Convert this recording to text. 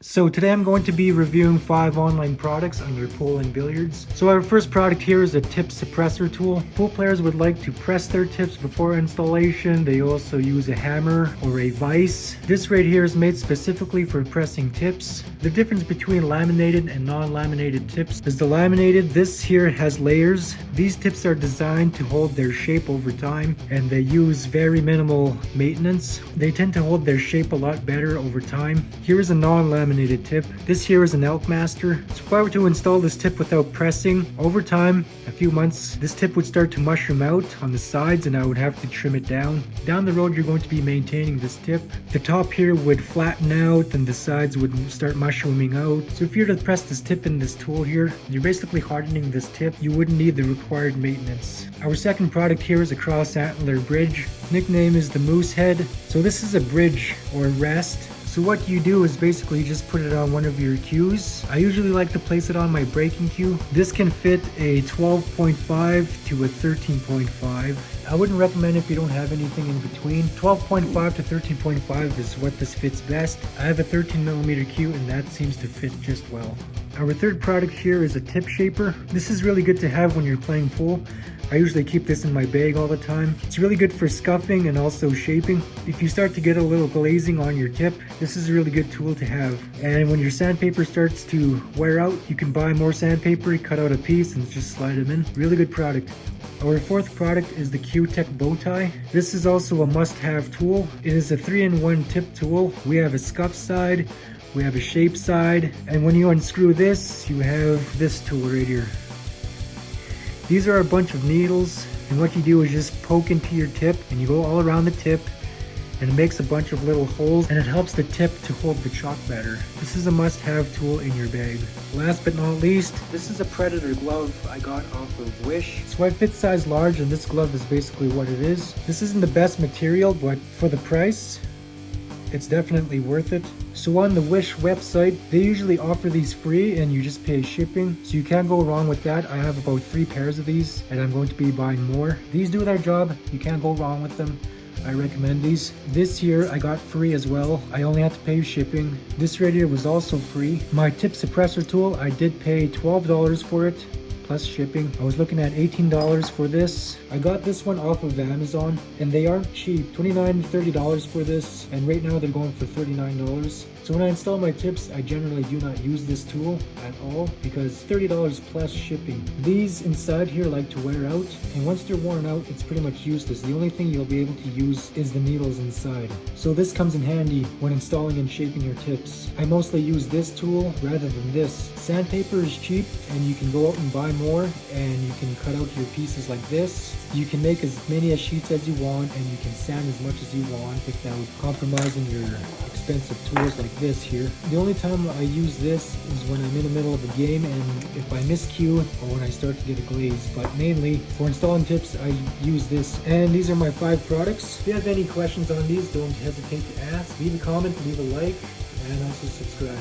So today I'm going to be reviewing 5 online products under pool and billiards. So our first product here is a tip suppressor tool. Pool players would like to press their tips before installation. They also use a hammer or a vise. This right here is made specifically for pressing tips. The difference between laminated and non-laminated tips is the laminated, this here has layers. These tips are designed to hold their shape over time, and they use very minimal maintenance. They tend to hold their shape a lot better over time. Here is a non-laminated tip. This here is an Elk Master. So if I were to install this tip without pressing, over time, a few months, this tip would start to mushroom out on the sides and I would have to trim it down. Down the road, you're going to be maintaining this tip. The top here would flatten out and the sides would start mushrooming out. So if you were to press this tip in this tool here, you're basically hardening this tip. You wouldn't need the required maintenance. Our second product here is a cross antler bridge. Nickname is the Moose Head. So this is a bridge or rest. So what you do is basically just put it on one of your cues. I usually like to place it on my breaking cue. This can fit a 12.5 to a 13.5. I wouldn't recommend if you don't have anything in between. 12.5 to 13.5 is what this fits best. I have a 13mm cue and that seems to fit just well. Our third product here is a tip shaper. This is really good to have when you're playing pool. I usually keep this in my bag all the time. It's really good for scuffing and also shaping. If you start to get a little glazing on your tip, this is a really good tool to have. And when your sandpaper starts to wear out, you can buy more sandpaper, cut out a piece and just slide them in. Really good product. Our fourth product is the Q-Tech bow tie. This is also a must-have tool. It is a 3-in-1 tip tool. We have a scuff side, we have a shape side, and when you unscrew this, you have this tool right here. These are a bunch of needles, and what you do is just poke into your tip and you go all around the tip, and it makes a bunch of little holes and it helps the tip to hold the chalk better. This is a must-have tool in your bag. Last but not least, this is a Predator glove I got off of Wish. So I fit size large and this glove is basically what it is. This isn't the best material, but for the price, it's definitely worth it. So on the Wish website, they usually offer these free and you just pay shipping. So you can't go wrong with that. I have about 3 pairs of these and I'm going to be buying more. These do their job. You can't go wrong with them. I recommend these. This here I got free as well. I only had to pay shipping. This right here was also free. My tip suppressor tool, I did pay $12 for it. Plus shipping. I was looking at $18 for this. I got this one off of Amazon and they aren't cheap. $29 to $30 for this, and right now they're going for $39. So when I install my tips, I generally do not use this tool at all because $30 plus shipping. These inside here like to wear out, and once they're worn out, it's pretty much useless. The only thing you'll be able to use is the needles inside. So this comes in handy when installing and shaping your tips. I mostly use this tool rather than this. Sandpaper is cheap and you can go out and buy more and you can cut out your pieces like this. You can make as many sheets as you want and you can sand as much as you want without compromising your expensive tools like this here. The only time I use this is when I'm in the middle of a game and if I miscue or when I start to get a glaze, but mainly for installing tips I use this. And these are my 5 products. If you have any questions on these, don't hesitate to ask. Leave a comment, leave a like, and also subscribe.